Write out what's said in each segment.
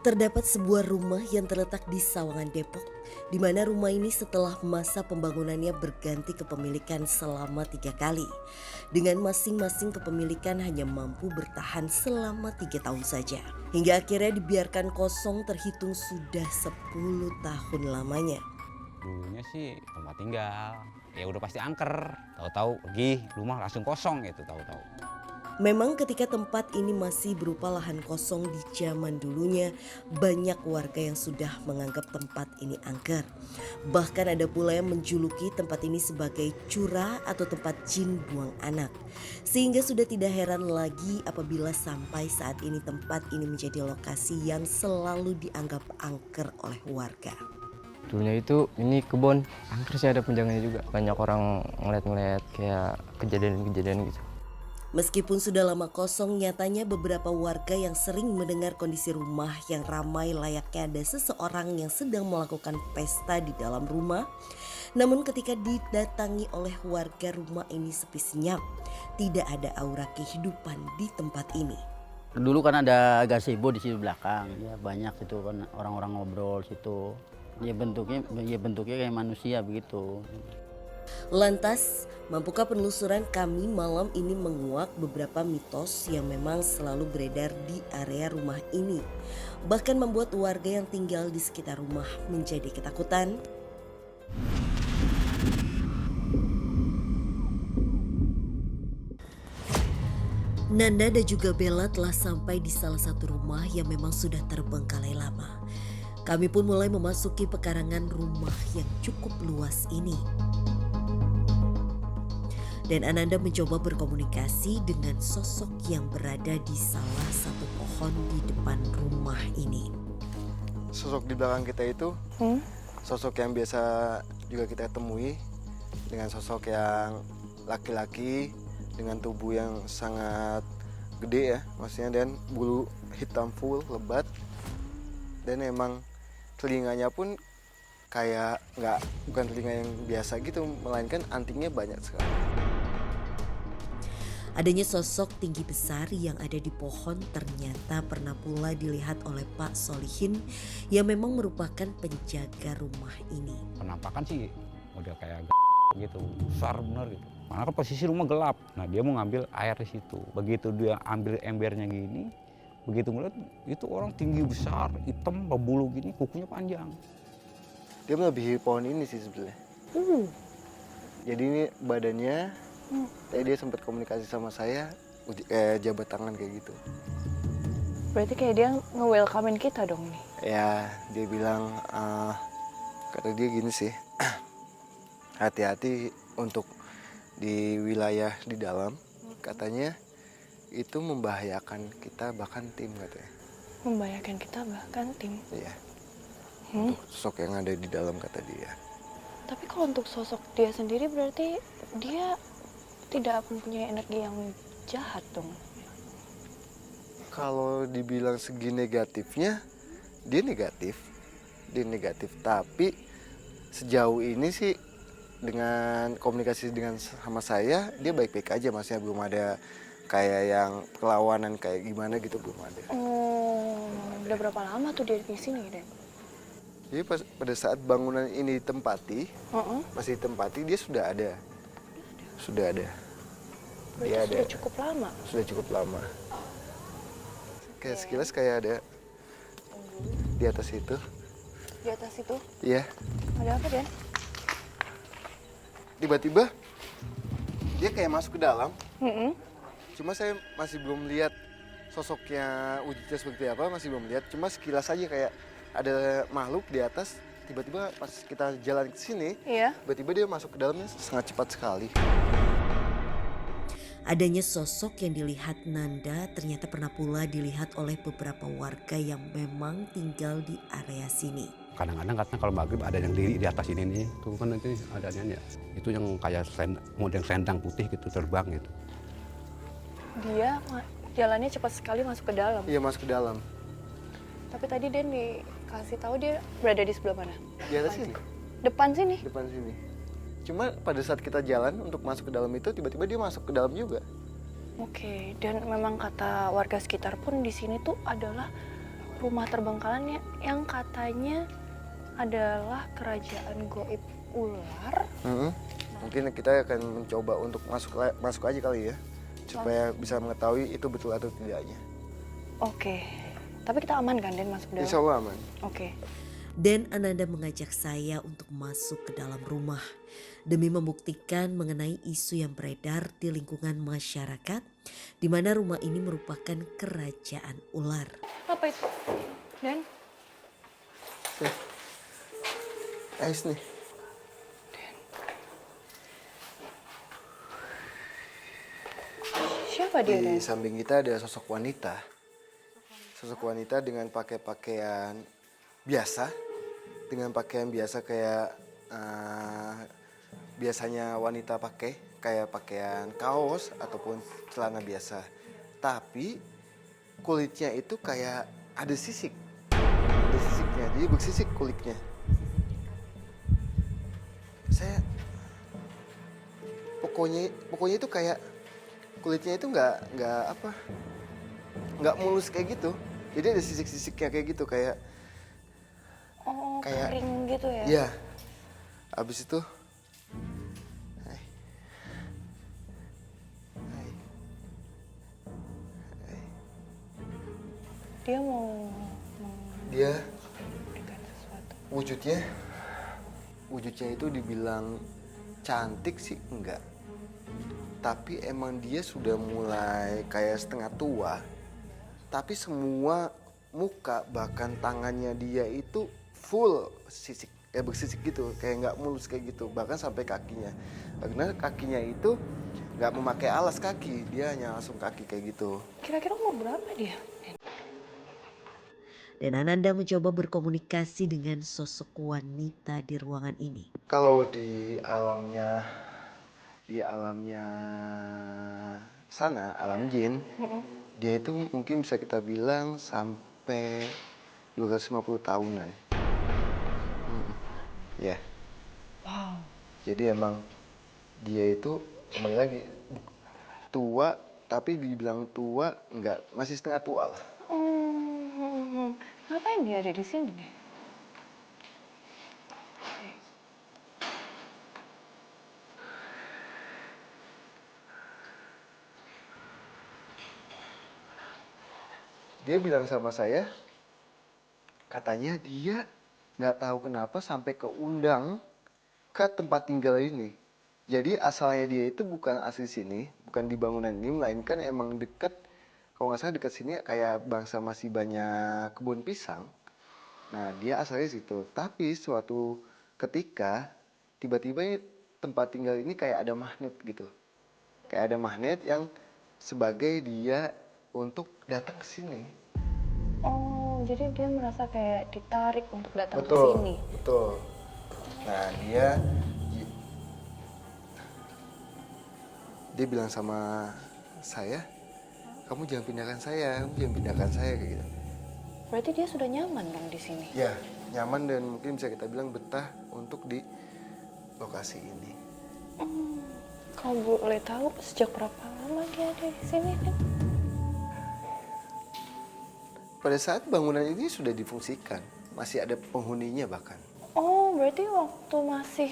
Terdapat sebuah rumah yang terletak di Sawangan Depok, di mana rumah ini setelah masa pembangunannya berganti kepemilikan selama 3 kali. Dengan masing-masing kepemilikan hanya mampu bertahan selama 3 tahun saja. Hingga akhirnya dibiarkan kosong terhitung sudah 10 tahun lamanya. Dulunya sih tempat tinggal, ya udah pasti angker. Tahu-tahu pergi rumah langsung kosong gitu tahu-tahu. Memang ketika tempat ini masih berupa lahan kosong di zaman dulunya, banyak warga yang sudah menganggap tempat ini angker. Bahkan ada pula yang menjuluki tempat ini sebagai curah atau tempat jin buang anak. Sehingga sudah tidak heran lagi apabila sampai saat ini tempat ini menjadi lokasi yang selalu dianggap angker oleh warga. Dulunya itu ini kebun, angker sih ada penjaganya juga. Banyak orang ngeliat-ngeliat kayak kejadian-kejadian gitu. Meskipun sudah lama kosong, nyatanya beberapa warga yang sering mendengar kondisi rumah yang ramai layaknya ada seseorang yang sedang melakukan pesta di dalam rumah. Namun ketika didatangi oleh warga, rumah ini sepi senyap. Tidak ada aura kehidupan di tempat ini. Dulu kan ada gazebo di sini belakang, ya banyak situ kan orang-orang ngobrol situ. Ya bentuknya kayak manusia begitu. Lantas, mampukah penelusuran kami malam ini menguak beberapa mitos yang memang selalu beredar di area rumah ini, bahkan membuat warga yang tinggal di sekitar rumah menjadi ketakutan? Nanda dan juga Bella telah sampai di salah satu rumah yang memang sudah terbengkalai lama. Kami pun mulai memasuki pekarangan rumah yang cukup luas ini. Dan Ananda mencoba berkomunikasi dengan sosok yang berada di salah satu pohon di depan rumah ini. Sosok di belakang kita itu sosok yang biasa juga kita temui, dengan sosok yang laki-laki dengan tubuh yang sangat gede ya maksudnya, dan bulu hitam full lebat, dan emang telinganya pun kayak bukan telinga yang biasa gitu, melainkan antingnya banyak sekali. Adanya sosok tinggi besar yang ada di pohon ternyata pernah pula dilihat oleh Pak Solihin yang memang merupakan penjaga rumah ini. Penampakan sih udah kayak gitu, besar bener gitu. Karena kan posisi rumah gelap, nah dia mau ngambil air di situ. Begitu dia ambil embernya gini, begitu ngeliat itu orang tinggi besar, hitam, berbulu gini, kukunya panjang. Dia melebihi pohon ini sih sebenarnya. Jadi ini badannya, tadi dia sempat komunikasi sama saya, jabat tangan kayak gitu. Berarti kayak dia nge-welcome-in kita dong nih. Ya, dia bilang, kata dia gini sih, hati-hati untuk di wilayah di dalam, katanya itu membahayakan kita bahkan tim katanya. Membahayakan kita bahkan tim. Iya, untuk sosok yang ada di dalam kata dia. Tapi kalau untuk sosok dia sendiri berarti dia tidak mempunyai energi yang jahat dong. Kalau dibilang segi negatifnya, dia negatif. Tapi sejauh ini sih dengan komunikasi dengan sama saya, dia baik-baik aja, maksudnya belum ada kayak yang perlawanan kayak gimana gitu, belum ada. Udah berapa lama tuh dia di sini, Den? Jadi pada saat bangunan ini ditempati, masih ditempati, dia sudah ada. Berarti Dia sudah cukup lama. Sudah cukup lama. Kayak sekilas kayak ada di atas itu. Di atas itu Iya. ada apa, Den? Tiba-tiba dia kayak masuk ke dalam. Cuma saya masih belum lihat sosoknya, wujudnya seperti apa, masih belum lihat. Cuma sekilas aja kayak ada makhluk di atas. Tiba-tiba pas kita jalan ke sini, tiba-tiba dia masuk ke dalamnya sangat cepat sekali. Adanya sosok yang dilihat Nanda ternyata pernah pula dilihat oleh beberapa warga yang memang tinggal di area sini. Kadang-kadang katanya kalau maghrib ada yang diri di atas ini nih, tuh kan nanti adanya ya. Itu yang kayak model selendang putih gitu terbang gitu. Dia jalannya cepat sekali masuk ke dalam. Iya, masuk ke dalam. Tapi tadi Den dikasih tahu dia berada di sebelah mana? Di atas sini. Depan sini. Depan sini. Cuma pada saat kita jalan untuk masuk ke dalam itu, tiba-tiba dia masuk ke dalam juga. Oke, dan memang kata warga sekitar pun di sini tuh adalah rumah terbengkalannya yang katanya adalah kerajaan goib ular. Mungkin kita akan mencoba untuk masuk aja kali ya, supaya bisa mengetahui itu betul atau tidaknya. Oke, tapi kita aman kan Den masuk dalam? Insya Allah aman. Oke. Dan Ananda mengajak saya untuk masuk ke dalam rumah demi membuktikan mengenai isu yang beredar di lingkungan masyarakat di mana rumah ini merupakan kerajaan ular. Apa itu? Den? Ais nih. Siapa dia Di Den? samping kita ada sosok wanita. Sosok wanita dengan pakai pakaian biasa, dengan pakaian biasa kayak biasanya wanita pakai, kayak pakaian kaos ataupun celana biasa. Tapi kulitnya itu kayak ada sisik, ada sisiknya, jadi bersisik kulitnya. Saya pokoknya itu kayak kulitnya itu nggak mulus kayak gitu. Jadi ada sisik-sisiknya kayak gitu, kayak Kering gitu ya? ya. Abis itu hai. Hai. Hai. Dia mau Dia memberikan sesuatu. wujudnya itu dibilang cantik sih enggak. Tapi emang dia sudah mulai kayak setengah tua. Tapi semua muka bahkan tangannya dia itu full sisik, kayak bersisik gitu, kayak nggak mulus kayak gitu, bahkan sampai kakinya. Karena kakinya itu nggak memakai alas kaki, dia hanya langsung kaki kayak gitu. Kira-kira umur berapa dia? Dan Ananda mencoba berkomunikasi dengan sosok wanita di ruangan ini. Kalau di alamnya sana, alam jin, dia itu mungkin bisa kita bilang sampai 250 tahunan. Ya. Wow. Jadi emang dia itu kembali lagi tua, tapi dibilang tua enggak, masih setengah tua lah. Ngapain dia ada di sini nih? Dia bilang sama saya, katanya dia nggak tahu kenapa sampai keundang ke tempat tinggal ini. Jadi asalnya dia itu bukan asli sini, bukan di bangunan ini, melainkan emang dekat, kalau nggak salah dekat sini kayak bangsa masih banyak kebun pisang. Nah dia asalnya situ, tapi suatu ketika tiba-tiba ini tempat tinggal ini kayak ada magnet gitu. Kayak ada magnet yang sebagai dia untuk datang ke sini. Oh, jadi dia merasa kayak ditarik untuk datang ke Betul, sini. betul. Nah dia bilang sama saya, kamu jangan pindahkan saya kayak gitu. Berarti dia sudah nyaman dong di sini. Ya, nyaman dan mungkin bisa kita bilang betah untuk di lokasi ini. Kalau boleh tahu sejak berapa lama dia ada di sini kan? Pada saat bangunan ini sudah difungsikan, masih ada penghuninya bahkan. Oh, berarti waktu masih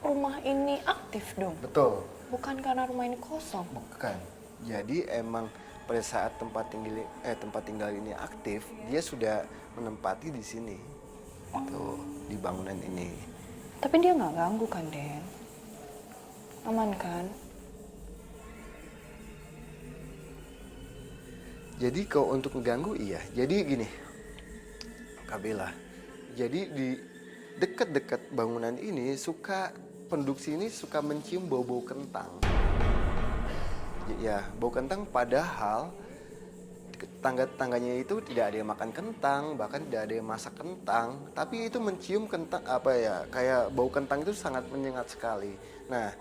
rumah ini aktif dong? Betul, Bukan karena rumah ini kosong? bukan. Jadi emang pada saat tempat tinggal ini aktif, dia sudah menempati di sini, tuh di bangunan ini. Tapi dia nggak ganggu kan, Den? Aman kan? Jadi kalau untuk mengganggu iya. Jadi gini, Kak Bella. Jadi di dekat-dekat bangunan ini penduduk sini suka mencium bau-bau kentang. Ya, bau kentang padahal tangga-tangganya itu tidak ada yang makan kentang, bahkan tidak ada yang masak kentang, tapi itu mencium kentang kayak bau kentang itu sangat menyengat sekali. Nah,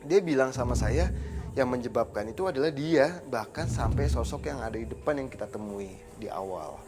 dia bilang sama saya yang menyebabkan itu adalah dia, bahkan sampai sosok yang ada di depan yang kita temui di awal.